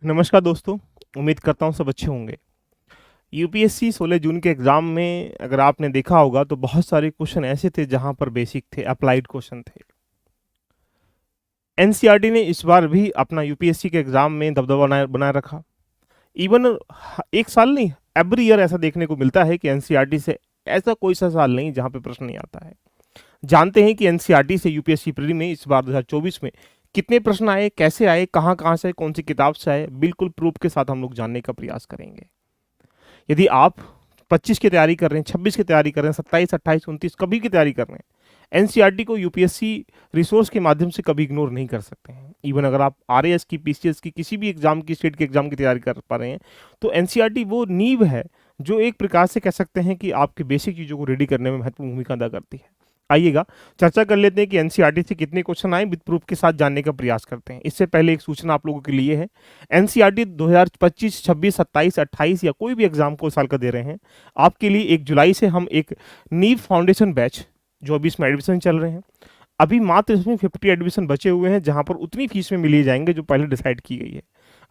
नमस्कार दोस्तों। उम्मीद करता हूँ सब अच्छे होंगे। यूपीएससी 16 जून के एग्ज़ाम में अगर आपने देखा होगा तो बहुत सारे क्वेश्चन ऐसे थे जहाँ पर बेसिक थे, अप्लाइड क्वेश्चन थे। एनसीईआरटी ने इस बार भी अपना यूपीएससी के एग्ज़ाम में दबदबा बनाए बनाए रखा। इवन एक साल नहीं, एवरी ईयर ऐसा देखने को मिलता है कि एनसीईआरटी से ऐसा कोई सा साल नहीं जहाँ पे प्रश्न नहीं आता है। जानते हैं कि एनसीईआरटी से यूपीएससी प्री में इस बार 2024 में कितने प्रश्न आए, कैसे आए, कहाँ से, कौन सी किताब से आए, बिल्कुल प्रूफ के साथ हम लोग जानने का प्रयास करेंगे। यदि आप 25 की तैयारी कर रहे हैं, 26 की तैयारी कर रहे हैं, 27, 28, 29 कभी की तैयारी कर रहे हैं, एनसीईआरटी को यूपीएससी रिसोर्स के माध्यम से कभी इग्नोर नहीं कर सकते हैं। इवन अगर आप आरएएस की, पीसीएस की, किसी भी एग्जाम की, स्टेट के एग्जाम की तैयारी कर पा रहे हैं, तो एनसीईआरटी वो नींव है जो एक प्रकार से कह सकते हैं कि आपकी बेसिक चीज़ों को रेडी करने में महत्वपूर्ण भूमिका अदा करती है। आइएगा चर्चा कर लेते हैं कि एनसीईआरटी से कितने क्वेश्चन आए, विद प्रूफ के साथ जानने का प्रयास करते हैं। इससे पहले एक सूचना आप लोगों के लिए है। एनसीईआरटी 2025, 26, 27, 28 या कोई भी एग्जाम को साल का दे रहे हैं, आपके लिए 1 जुलाई से हम एक नीव फाउंडेशन बैच, जो अभी इसमें एडमिशन चल रहे हैं, अभी मात्र इसमें 50 एडमिशन बचे हुए हैं, जहां पर उतनी फीस में मिली जाएंगे जो पहले डिसाइड की गई है।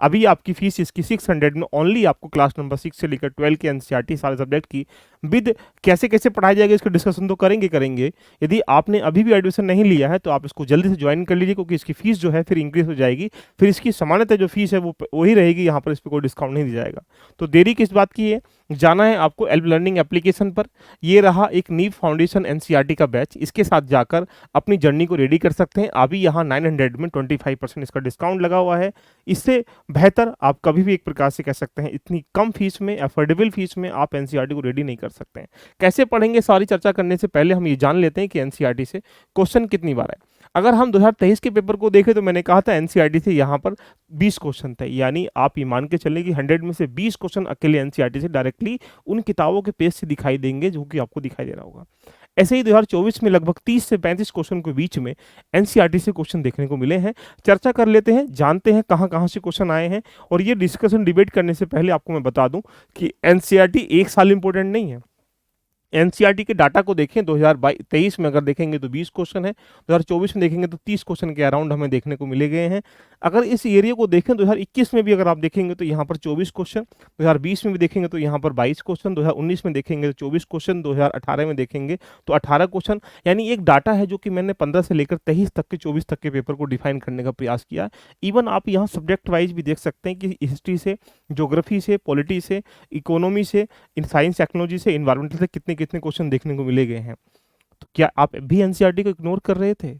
अभी आपकी फीस इसकी 600 में ओनली आपको क्लास नंबर 6 से लेकर 12 के एनसीईआरटी सारे सब्जेक्ट की विद कैसे कैसे पढ़ाया जाएगा इसका डिस्कशन तो करेंगे। यदि आपने अभी भी एडमिशन नहीं लिया है तो आप इसको जल्दी से ज्वाइन कर लीजिए, क्योंकि इसकी फीस जो है फिर इंक्रीज हो जाएगी। फिर इसकी सामान्यतः जो फीस है वो वही रहेगी, यहाँ पर इस पर कोई डिस्काउंट नहीं दिया जाएगा। तो देरी किस बात की है, जाना है आपको एल्ब लर्निंग एप्लीकेशन पर। ये रहा एक नीव फाउंडेशन एनसीईआरटी का बैच, इसके साथ जाकर अपनी जर्नी को रेडी कर सकते हैं। अभी यहाँ 900 में 25% इसका डिस्काउंट लगा हुआ है। इससे बेहतर आप कभी भी एक प्रकार से कह सकते हैं इतनी कम फीस में, अफोर्डेबल फीस में आप एनसीईआरटी को रेडी नहीं कर सकते हैं। कैसे पढ़ेंगे, सारी चर्चा करने से पहले हम ये जान लेते हैं कि एनसीईआरटी से क्वेश्चन कितनी बार आए। अगर हम 2023 के पेपर को देखें तो मैंने कहा था एनसीईआरटी से यहाँ पर 20 क्वेश्चन थे, यानी आप ये मान के चलें कि 100 में से 20 क्वेश्चन अकेले एनसीईआरटी से डायरेक्टली उन किताबों के पेज से दिखाई देंगे जो कि आपको दिखाई दे रहा होगा। ऐसे ही 2024 में लगभग 30 से 35 क्वेश्चन के बीच में एनसीईआरटी से क्वेश्चन देखने को मिले हैं। चर्चा कर लेते हैं, जानते हैं कहाँ कहाँ से क्वेश्चन आए हैं। और ये डिस्कशन डिबेट करने से पहले आपको मैं बता दूं कि एनसीईआरटी एक साल इंपॉर्टेंट नहीं है। एनसीईआरटी के डाटा को देखें, 2023 में अगर देखेंगे तो 20 क्वेश्चन है, 2024 में देखेंगे तो 30 क्वेश्चन के अराउंड हमें देखने को मिले गए हैं। अगर इस एरिया को देखें 2021 में भी अगर आप देखेंगे तो यहाँ पर 24 क्वेश्चन, 2020 में भी देखेंगे तो यहाँ पर 22 क्वेश्चन, 2019 में देखेंगे तो 24 क्वेश्चन, 2018 में देखेंगे तो 18 क्वेश्चन। यानी एक डाटा है जो कि मैंने 15 से लेकर 23 तक के, 24 तक के पेपर को डिफाइन करने का प्रयास किया। इवन आप यहाँ सब्जेक्ट वाइज भी देख सकते हैं कि हिस्ट्री से, ज्योग्राफी से, पॉलिटी से, इकोनॉमी से, इन साइंस टेक्नोलॉजी से, इन्वायरमेंटल से कितने कितने क्वेश्चन देखने को मिले गए हैं। तो क्या आप भी एनसीईआरटी को इग्नोर कर रहे थे?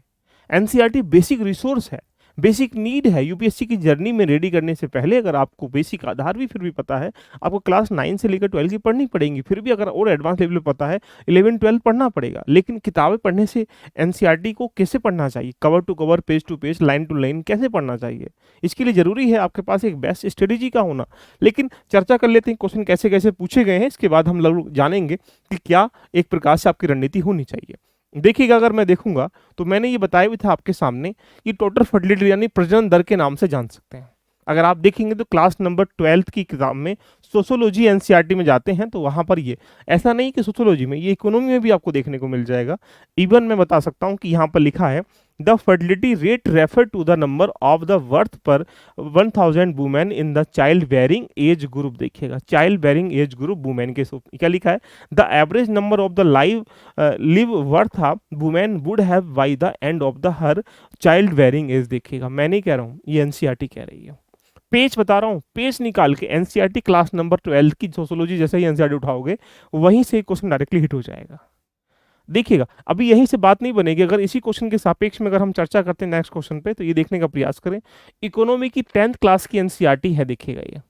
एनसीईआरटी बेसिक रिसोर्स है, बेसिक नीड है। यूपीएससी की जर्नी में रेडी करने से पहले अगर आपको बेसिक आधार भी फिर भी पता है, आपको क्लास 9 से लेकर 12 की पढ़नी पड़ेगी। फिर भी अगर और एडवांस लेवल पे पता है, 11 12 पढ़ना पड़ेगा। लेकिन किताबें पढ़ने से एनसीईआरटी को कैसे पढ़ना चाहिए, cover to cover, page to page, line to line कैसे पढ़ना चाहिए, इसके लिए जरूरी है आपके पास एक बेस्ट स्ट्रेटेजी का होना। लेकिन चर्चा कर लेते हैं क्वेश्चन कैसे कैसे पूछे गए हैं, इसके बाद हम लोग जानेंगे कि क्या एक प्रकार से आपकी रणनीति होनी चाहिए। देखिएगा, अगर मैं देखूंगा तो मैंने ये बताया भी था आपके सामने कि टोटल फर्टिलिटी यानी प्रजनन दर के नाम से जान सकते हैं। अगर आप देखेंगे तो क्लास नंबर 12 की किताब में सोशोलॉजी एनसीईआरटी में जाते हैं तो वहां पर ये ऐसा नहीं कि सोशोलॉजी में, ये इकोनॉमी में भी आपको देखने को मिल जाएगा। इवन मैं बता सकता हूं कि यहाँ पर लिखा है the fertility rate refer to the number of the birth per 1000 women in the child bearing age group. देखिएगा, child bearing age group women के क्या लिखा है, the average number of the live birth women would have by the end of the her child bearing age. देखिएगा, मैं नहीं कह रहा हूँ, ये एनसीईआरटी कह रही है। पेज बता रहा हूँ, पेज निकाल के एनसीईआरटी क्लास नंबर 12 की सोशोलॉजी जैसे ही एनसीईआरटी उठाओगे वहीं से क्वेश्चन डायरेक्टली हिट हो जाएगा। देखिएगा, अभी यहीं से बात नहीं बनेगी। अगर इसी क्वेश्चन के सापेक्ष में अगर हम चर्चा करते हैं नेक्स्ट क्वेश्चन पे, तो ये देखने का प्रयास करें। इकोनॉमी की 10th क्लास की एनसीईआरटी है, देखिएगा ये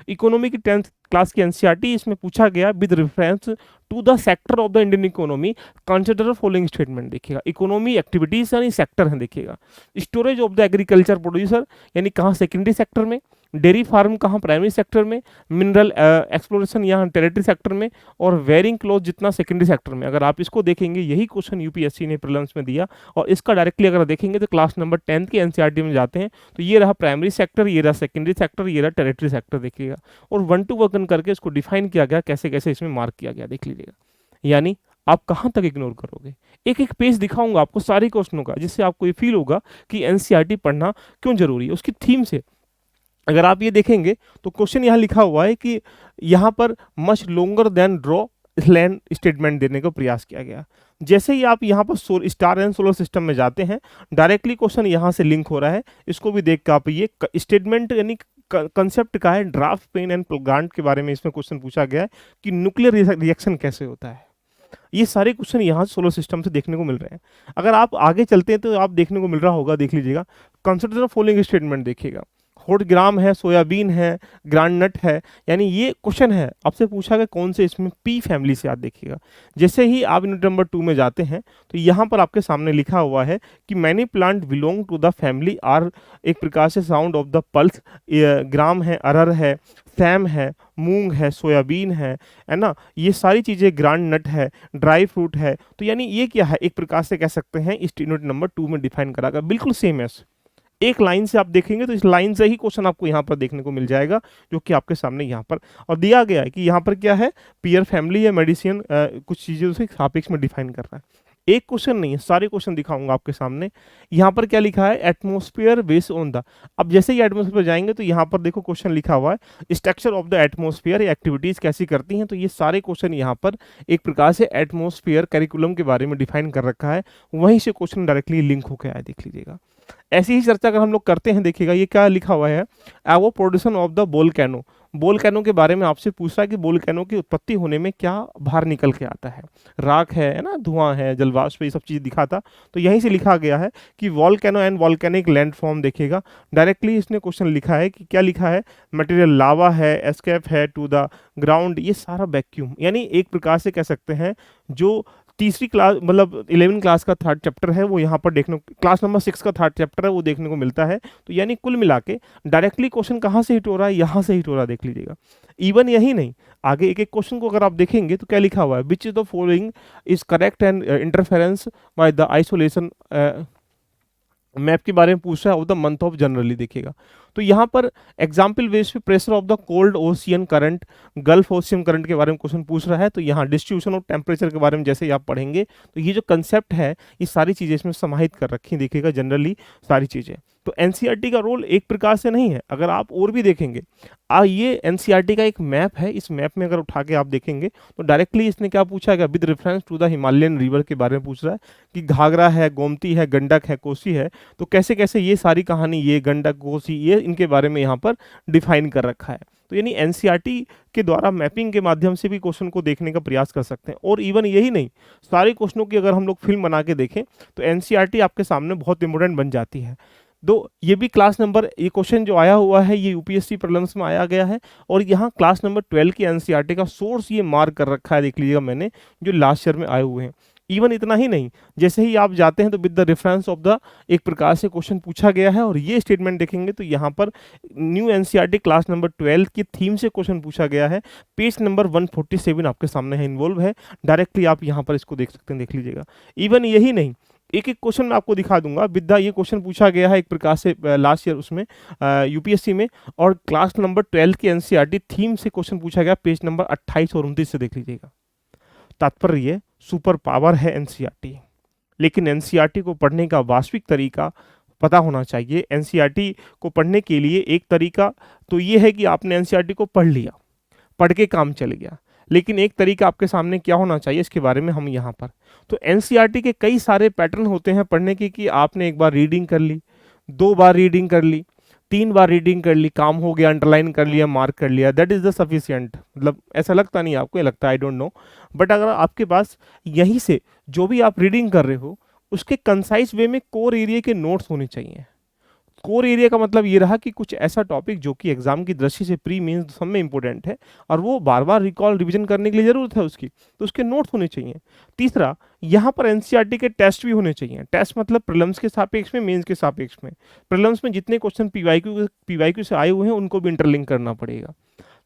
इकोनॉमी की 10th क्लास की एनसीईआरटी। इसमें पूछा गया with reference to the sector of the Indian economy consider following statement. देखिएगा, इकोनॉमी एक्टिविटीज यानी सेक्टर है। देखिएगा, storage of the agriculture producer यानी कहाँ सेकेंडरी सेक्टर में, डेयरी फार्म कहाँ प्राइमरी सेक्टर में, मिनरल एक्सप्लोरेशन यहाँ टेरिटरी सेक्टर में, और वेयरिंग क्लॉथ जितना सेकेंडरी सेक्टर में। अगर आप इसको देखेंगे, यही क्वेश्चन यूपीएससी ने प्रीलिम्स में दिया, और इसका डायरेक्टली अगर देखेंगे तो क्लास नंबर 10th के एनसीईआरटी में जाते हैं तो ये रहा प्राइमरी सेक्टर, ये रहा सेकेंडरी सेक्टर, ये रहा टेरिटरी सेक्टर। देखिएगा, और 1 to 1 करके इसको डिफाइन किया गया, कैसे कैसे इसमें मार्क किया गया, देख लीजिएगा। यानी आप कहां तक इग्नोर करोगे? एक एक पेज दिखाऊंगा आपको सारे क्वेश्चनों का, जिससे आपको ये फील होगा कि एनसीईआरटी पढ़ना क्यों जरूरी है। उसकी थीम से अगर आप ये देखेंगे तो क्वेश्चन यहाँ लिखा हुआ है कि यहाँ पर much longer than draw land statement देने का प्रयास किया गया। जैसे ही आप यहाँ पर स्टार एंड सोलर सिस्टम में जाते हैं, डायरेक्टली क्वेश्चन यहाँ से लिंक हो रहा है। इसको भी देख कर आप ये स्टेटमेंट यानी कंसेप्ट का है, ड्राफ्ट पेन एंड प्लांट के बारे में इसमें क्वेश्चन पूछा गया है कि न्यूक्लियर रिएक्शन कैसे होता है। ये सारे क्वेश्चन यहाँ सोलर सिस्टम से देखने को मिल रहे हैं। अगर आप आगे चलते हैं तो आप देखने को मिल रहा होगा, देख लीजिएगा, कंसिडर द फॉलोइंग स्टेटमेंट देखिएगा। होट ग्राम है, सोयाबीन है, ग्रांडनट है, यानी ये क्वेश्चन है आपसे पूछा गया कौन से इसमें पी फैमिली से, आप देखिएगा। जैसे ही आप यूनिट नंबर 2 में जाते हैं तो यहाँ पर आपके सामने लिखा हुआ है कि many plant belong to the family are, एक प्रकार से sound of the pulse, gram है, अरहर है, सैम है, मूंग है, सोयाबीन है ना, ये सारी चीज़ें, ग्रांड नट है, ड्राई फ्रूट है। तो यानी ये क्या है, एक प्रकार से कह सकते हैं इस यूनिट नंबर 2 में डिफाइन करा गया, बिल्कुल सेम है। एक लाइन से आप देखेंगे तो इस लाइन से ही क्वेश्चन आपको यहाँ पर देखने को मिल जाएगा, जो कि आपके सामने यहाँ पर और दिया गया है कि यहाँ पर क्या है, पियर फैमिली या मेडिसिन कुछ चीज़ों से सापेक्ष में डिफाइन कर रहा है। एक क्वेश्चन नहीं है, सारे क्वेश्चन दिखाऊंगा आपके सामने। यहाँ पर क्या लिखा है, एटमॉस्फेयर बेस्ड ऑन द, अब जैसे ही एटमॉस्फेयर पर जाएंगे तो यहाँ पर देखो क्वेश्चन लिखा हुआ है structure of the atmosphere, activities कैसी करती हैं। तो ये सारे क्वेश्चन यहाँ पर एक प्रकार से एटमॉस्फेयर करिकुलम के बारे में डिफाइन कर रखा है, वहीं से क्वेश्चन डायरेक्टली लिंक होकर आया, देख लीजिएगा। ऐसी ही चर्चा अगर हम लोग करते हैं, देखिएगा ये क्या लिखा हुआ है, एवो प्रोड्यूसन ऑफ द वोल्केनो, वोल्केनो के बारे में आपसे पूछ रहा है कि वोल्केनो की उत्पत्ति होने में क्या बाहर निकल के आता है, राख है ना, धुआं है, जलवाष्प, ये सब चीज़ दिखाता। तो यहीं से लिखा गया है कि वोल्केनो एंड वोल्केनिक लैंडफॉर्म, देखिएगा डायरेक्टली इसने क्वेश्चन लिखा है कि क्या लिखा है, मटेरियल लावा है, एस्केप है टू द ग्राउंड, ये सारा वैक्यूम, यानी एक प्रकार से कह सकते हैं जो तीसरी क्लास मतलब 11 क्लास का थर्ड चैप्टर है वो यहाँ पर देखने, क्लास नंबर 6 का थर्ड चैप्टर है वो देखने को मिलता है। तो यानी कुल मिला के डायरेक्टली क्वेश्चन कहाँ से हिट हो रहा है, यहाँ से हिट हो रहा है, देख लीजिएगा। इवन यही नहीं, आगे एक एक क्वेश्चन को अगर आप देखेंगे तो क्या लिखा हुआ है, which is the following is correct and interference by the isolation map के बारे में पूछ रहा है of the month of generally, देखिएगा। तो यहाँ पर एग्जाम्पल बेस पे pressure of the cold ocean current, gulf ocean current के बारे में क्वेश्चन पूछ रहा है। तो यहाँ डिस्ट्रीब्यूशन ऑफ टेम्परेचर के बारे में जैसे ही आप पढ़ेंगे तो ये जो कंसेप्ट है ये सारी चीज़ें इसमें समाहित कर रखी हैं, देखिएगा जनरली सारी चीज़ें। तो एनसीईआरटी का रोल एक प्रकार से नहीं है, अगर आप और भी देखेंगे ये एनसीईआरटी का एक मैप है, इस मैप में अगर उठा के आप देखेंगे तो डायरेक्टली इसने क्या पूछा गया, with reference to the Himalayan river के बारे में पूछ रहा है कि घाघरा है, गोमती है, गंडक है, कोसी है, तो कैसे कैसे ये सारी कहानी, ये गंडक, कोसी, ये इनके बारे में यहाँ पर डिफाइन कर रखा है। तो यानी एनसीईआरटी के द्वारा मैपिंग के माध्यम से भी क्वेश्चन को देखने का प्रयास कर सकते हैं। और इवन यही नहीं, सारे क्वेश्चनों की अगर हम लोग फिल्म बना के देखें तो एनसीईआरटी आपके सामने बहुत इंपॉर्टेंट बन जाती है। दो ये भी क्लास नंबर, ये क्वेश्चन जो आया हुआ है ये यूपीएससी प्रीलिम्स में आया गया है, और यहाँ क्लास नंबर 12 की एनसीईआरटी का सोर्स ये मार्क कर रखा है, देख लीजिएगा मैंने, जो लास्ट ईयर में आए हुए हैं। इवन इतना ही नहीं, जैसे ही आप जाते हैं तो with the reference of the, एक प्रकार से क्वेश्चन पूछा गया है, और ये स्टेटमेंट देखेंगे तो यहाँ पर न्यू एनसीईआरटी क्लास नंबर 12 की थीम से क्वेश्चन पूछा गया है। पेज नंबर 147 आपके सामने है, इन्वॉल्व है, डायरेक्टली आप यहाँ पर इसको देख सकते हैं, देख लीजिएगा। इवन यही नहीं, एक एक क्वेश्चन मैं आपको दिखा दूंगा, विद्या ये क्वेश्चन पूछा गया है एक प्रकार से लास्ट ईयर उसमें यूपीएससी में, और क्लास नंबर 12 की एनसीईआरटी थीम से क्वेश्चन पूछा गया पेज नंबर 28 और 29 से, देख लीजिएगा। तात्पर्य ये सुपर पावर है एनसीईआरटी, लेकिन एनसीईआरटी को पढ़ने का वास्तविक तरीका पता होना चाहिए। एनसीईआरटी को पढ़ने के लिए एक तरीका तो ये है कि आपने एनसीईआरटी को पढ़ लिया, पढ़ के काम चल गया, लेकिन एक तरीका आपके सामने क्या होना चाहिए, इसके बारे में हम यहाँ पर, तो एनसीईआरटी के कई सारे पैटर्न होते हैं पढ़ने के, कि आपने एक बार रीडिंग कर ली, 2 बार रीडिंग कर ली, 3 बार रीडिंग कर ली, काम हो गया, अंडरलाइन कर लिया, मार्क कर लिया, दैट इज द सफिशिएंट। मतलब ऐसा लगता नहीं आपको, ये लगता है, आई डोंट नो, बट अगर आपके पास यहीं से जो भी आप रीडिंग कर रहे हो उसके कंसाइज वे में कोर एरिया के नोट्स होने चाहिए। कोर एरिया का मतलब ये रहा कि कुछ ऐसा टॉपिक जो कि एग्जाम की दृष्टि से प्री मेंस सब में इंपॉर्टेंट है और वो बार बार रिकॉल रिवीजन करने के लिए जरूरत है उसकी, तो उसके नोट्स होने चाहिए। तीसरा, यहाँ पर एनसीईआरटी के टेस्ट भी होने चाहिए। टेस्ट मतलब प्रीलिम्स के सापेक्ष में, मेंस के सापेक्ष में। प्रीलिम्स में जितने क्वेश्चन पीवाईक्यू से आए हुए हैं उनको भी इंटरलिंक करना पड़ेगा।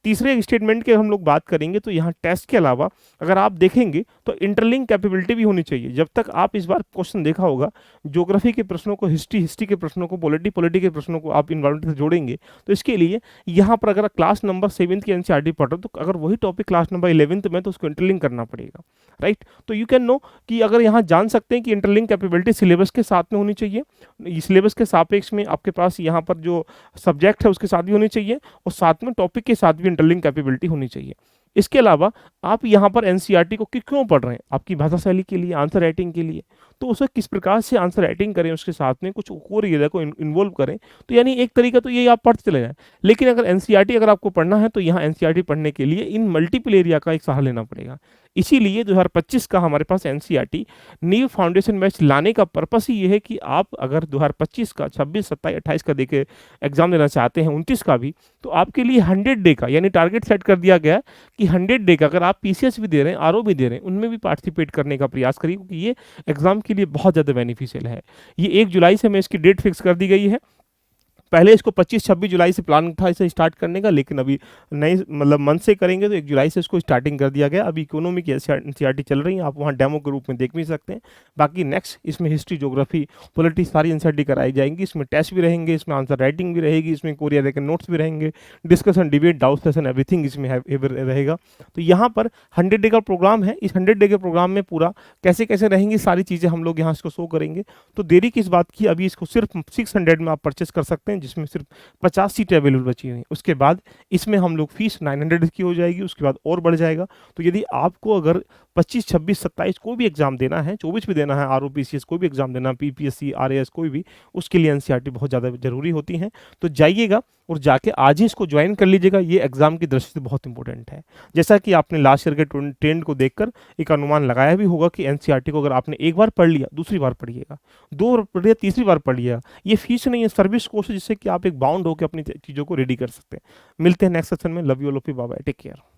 तीसरे स्टेटमेंट के हम लोग बात करेंगे तो यहाँ टेस्ट के अलावा अगर आप देखेंगे तो इंटरलिंक कैपेबिलिटी भी होनी चाहिए। जब तक आप इस बार क्वेश्चन देखा होगा, ज्योग्राफी के प्रश्नों को हिस्ट्री के प्रश्नों को, पॉलिटी के प्रश्नों को आप इन्वायरमेंट से जोड़ेंगे, तो इसके लिए यहाँ पर अगर क्लास नंबर 7 की एनसीईआरटी पढ़ रहे हो तो अगर वही टॉपिक क्लास नंबर 11 में, तो उसको इंटरलिंक करना पड़ेगा, राइट। तो यू कैन नो कि अगर यहाँ जान सकते हैं कि इंटरलिंक कैपेबिलिटी सिलेबस के साथ में होनी चाहिए, सिलेबस के सापेक्ष में आपके पास यहाँ पर जो सब्जेक्ट है उसके साथ भी होनी चाहिए, और साथ में टॉपिक के साथ भी इंटरलिंक कैपेबिलिटी होनी चाहिए। इसके अलावा आप यहाँ पर एनसीईआरटी को क्यों पढ़ रहे हैं? आपकी भाषा शैली के लिए, आंसर राइटिंग के लिए। तो उसे किस प्रकार से आंसर राइटिंग करें, उसके साथ में कुछ और एरिया को इन्वॉल्व करें। तो यानी एक तरीका तो ये आप पढ़ते चले जाएं, लेकिन अगर एनसीईआरटी अगर आपको पढ़ना है तो यहाँ एनसीईआरटी पढ़ने के लिए इन मल्टीपल एरिया का एक सहारा लेना पड़ेगा। इसीलिए 2025 का हमारे पास एनसीईआरटी न्यू फाउंडेशन बैच लाने का पर्पस ही ये है कि आप अगर 2025 का 26, 27, 28 का देके एग्जाम देना चाहते हैं, 29 का भी, तो आपके लिए 100 डे का यानी टारगेट सेट कर दिया गया है कि 100 डे का अगर आप पीसीएस भी दे रहे हैं, आरओ भी दे रहे हैं, उनमें भी पार्टिसिपेट करने का प्रयास करिए, क्योंकि ये एग्जाम के लिए बहुत ज़्यादा बेनिफिशियल है। ये 1 जुलाई से मैं इसकी डेट फिक्स कर दी गई है। पहले इसको 25-26 जुलाई से प्लान था इसे स्टार्ट करने का, लेकिन अभी नए मतलब मंथ से करेंगे तो 1 जुलाई से इसको स्टार्टिंग कर दिया गया। अभी इकोनॉमी की एनसीईआरटी चल रही है, आप वहाँ डेमो के रूप में देख भी सकते हैं। बाकी नेक्स्ट इसमें हिस्ट्री, ज्योग्राफी, पॉलिटी सारी एनसीईआरटी कराई जाएंगी। इसमें टेस्ट भी रहेंगे, इसमें आंसर राइटिंग भी रहेगी, इसमें कोरिया के नोट्स भी रहेंगे, discussion, debate, doubt session, everything इसमें रहेगा। तो यहाँ पर 100 डे का प्रोग्राम है। इस 100 डे के प्रोग्राम में पूरा कैसे कैसे रहेंगी सारी चीज़ें हम लोग यहाँ इसको शो करेंगे। तो देरी किस बात की, अभी इसको सिर्फ 600 में आप परचेस कर सकते हैं, जिसमें सिर्फ 50 सीटें अवेलेबल बची हुई हैं। उसके बाद इसमें हम लोग फीस 900 की हो जाएगी, उसके बाद और बढ़ जाएगा। तो यदि आपको अगर 25, 26, 27 कोई भी एग्जाम देना है, 24 भी देना है, आरओपीसीएस कोई भी एग्जाम देना, पीपीएससी, आरएएस कोई भी, उसके लिए एनसीईआरटी बहुत ज़्यादा जरूरी होती है। तो जाइएगा और जाके आज ही इसको ज्वाइन कर लीजिएगा। ये एग्जाम की दृष्टि से बहुत इंपॉर्टेंट है। जैसा कि आपने लास्ट ईयर के ट्रेंड को देखकर एक अनुमान लगाया भी होगा कि एनसीईआरटी को अगर आपने एक बार पढ़ लिया, दूसरी बार पढ़िएगा, 2 बार पढ़िए, तीसरी बार पढ़िएगा। ये फीस नहीं है, सर्विस कोर्स है, जिससे कि आप एक बाउंड होकर अपनी चीज़ों को रेडी कर सकते हैं। मिलते हैं नेक्स्ट सेशन में। Love you all of you, bye bye, take care.